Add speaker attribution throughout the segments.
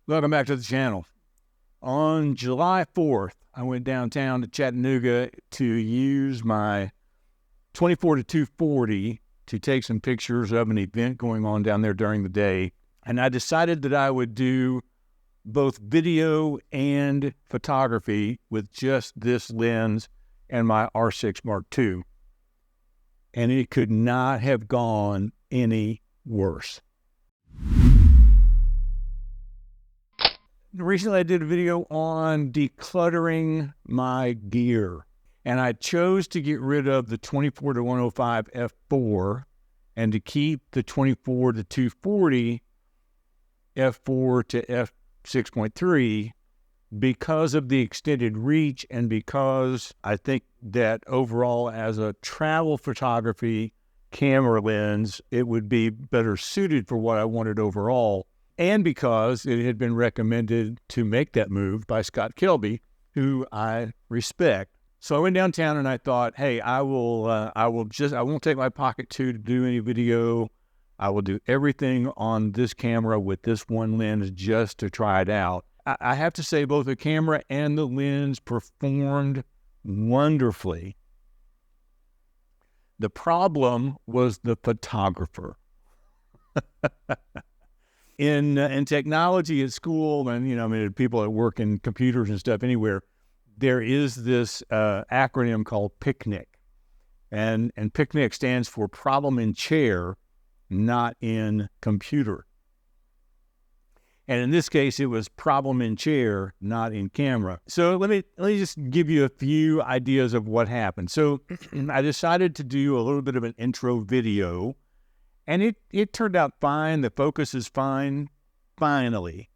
Speaker 1: Welcome back to the channel. On July 4th, I went downtown to Chattanooga to use my 24 to 240 to take some pictures of an event going on down there during the day. And I decided that I would do both video and photography with just this lens and my R6 Mark II. And it could not have gone any worse. Recently, I did a video on decluttering my gear, and I chose to get rid of the 24 to 105 f4 and to keep the 24 to 240 f4 to f6.3 because of the extended reach and because I think that overall as a travel photography camera lens, it would be better suited for what I wanted overall. And because it had been recommended to make that move by Scott Kelby, who I respect. So I went downtown and I thought, hey, I won't take my Pocket 2 to do any video. I will do everything on this camera with this one lens just to try it out. I have to say both the camera and the lens performed wonderfully. The problem was the photographer. In technology at school, and people that work in computers and stuff anywhere, there is this acronym called PICNIC, and PICNIC stands for problem in chair, not in computer. And in this case, it was problem in chair, not in camera. So let me just give you a few ideas of what happened. So I decided to do a little bit of an intro video. And it turned out fine. The focus is fine, finally.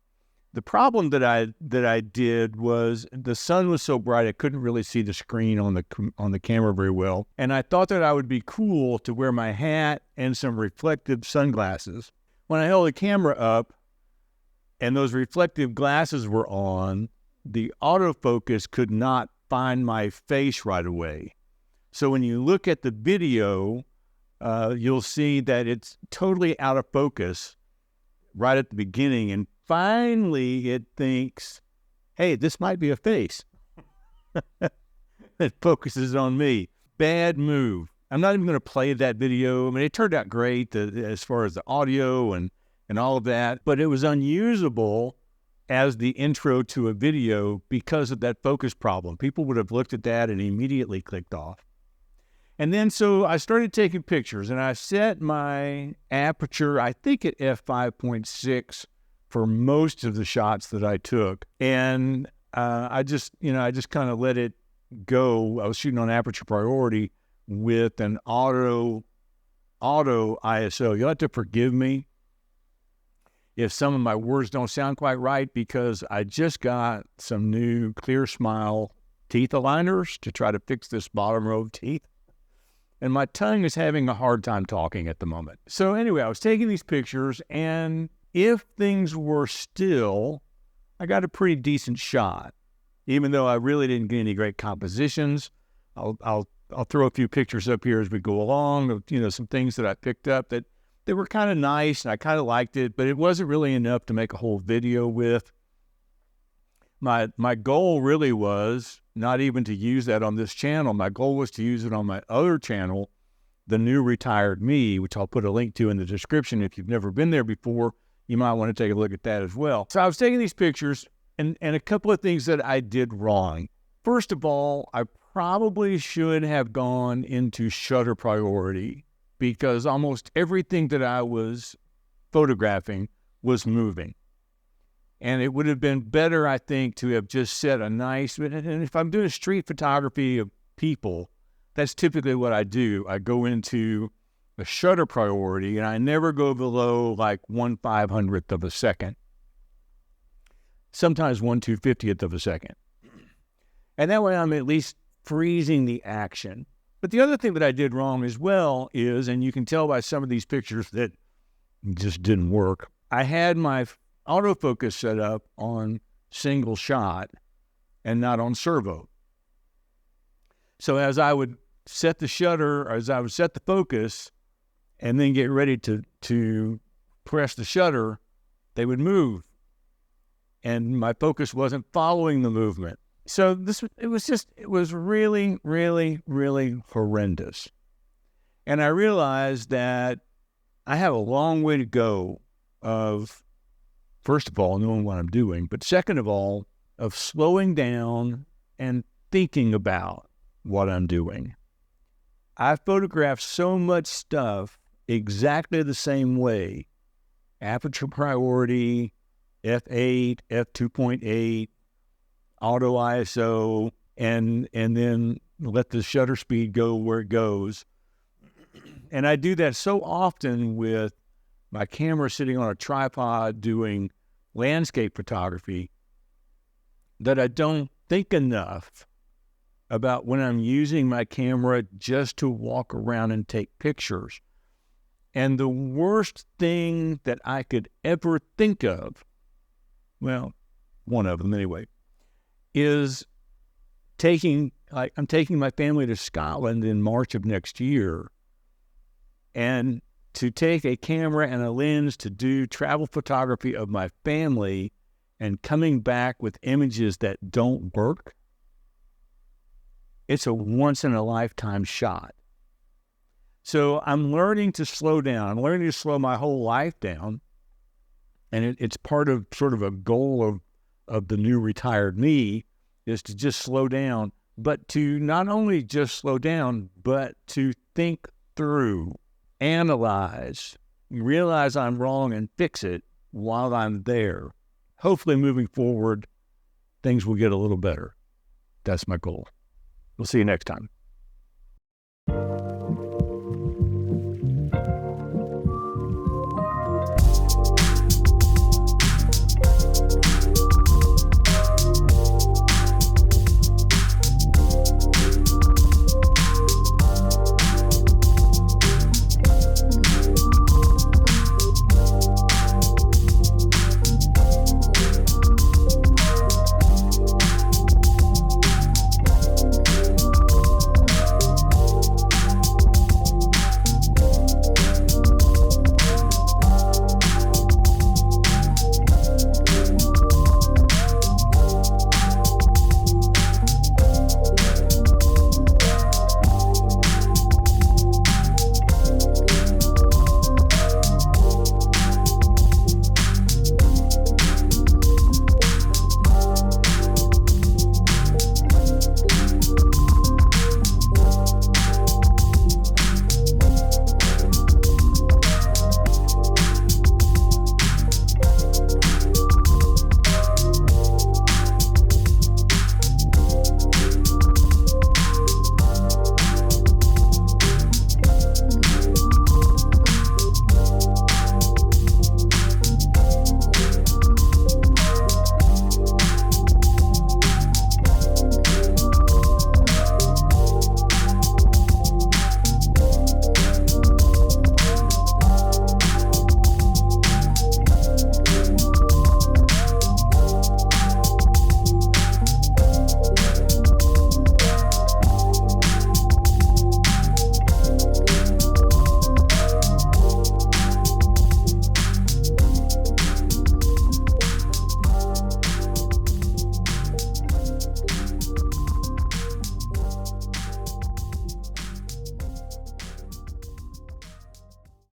Speaker 1: The problem that I did was the sun was so bright I couldn't really see the screen on the camera very well. And I thought that I would be cool to wear my hat and some reflective sunglasses. When I held the camera up and those reflective glasses were on, the autofocus could not find my face right away. So when you look at the video, you'll see that it's totally out of focus right at the beginning. And finally, it thinks, hey, this might be a face. It focuses on me. Bad move. I'm not even going to play that video. I mean, it turned out great as far as the audio and all of that, but it was unusable as the intro to a video because of that focus problem. People would have looked at that and immediately clicked off. And then so I started taking pictures, and I set my aperture, I think at f5.6 for most of the shots that I took. And I just kind of let it go. I was shooting on aperture priority with an auto ISO. You'll have to forgive me if some of my words don't sound quite right, because I just got some new Clear Smile teeth aligners to try to fix this bottom row of teeth. And my tongue is having a hard time talking at the moment. So anyway, I was taking these pictures, and if things were still, I got a pretty decent shot. Even though I really didn't get any great compositions, I'll throw a few pictures up here as we go along of, some things that I picked up that they were kind of nice, and I kind of liked it, but it wasn't really enough to make a whole video with. My goal really was not even to use that on this channel. My goal was to use it on my other channel, The New Retired Me, which I'll put a link to in the description. If you've never been there before, you might want to take a look at that as well. So I was taking these pictures, and a couple of things that I did wrong. First of all, I probably should have gone into shutter priority because almost everything that I was photographing was moving. And it would have been better, I think, to have just set a nice, and if I'm doing street photography of people, that's typically what I do. I go into a shutter priority, and I never go below like 1/500th of a second. Sometimes 1/250th of a second. And that way I'm at least freezing the action. But the other thing that I did wrong as well is, and you can tell by some of these pictures that just didn't work, I had my autofocus set up on single shot and not on servo. So as I would set the shutter, or as I would set the focus and then get ready to press the shutter, they would move. and my focus wasn't following the movement. So it was really, really, really horrendous. And I realized that I have a long way to go of, first of all, knowing what I'm doing, but second of all, of slowing down and thinking about what I'm doing. I photograph so much stuff exactly the same way. Aperture priority, f8, f2.8, auto ISO, and then let the shutter speed go where it goes. And I do that so often with my camera sitting on a tripod doing landscape photography that I don't think enough about when I'm using my camera just to walk around and take pictures. And the worst thing that I could ever think of, well, one of them anyway, is I'm taking my family to Scotland in March of next year, and to take a camera and a lens to do travel photography of my family and coming back with images that don't work, it's a once-in-a-lifetime shot. So I'm learning to slow down. I'm learning to slow my whole life down. And it's part of sort of a goal of the new retired me is to just slow down, but to not only just slow down, but to think through, analyze, realize I'm wrong and fix it while I'm there. Hopefully moving forward, things will get a little better. That's my goal. We'll see you next time.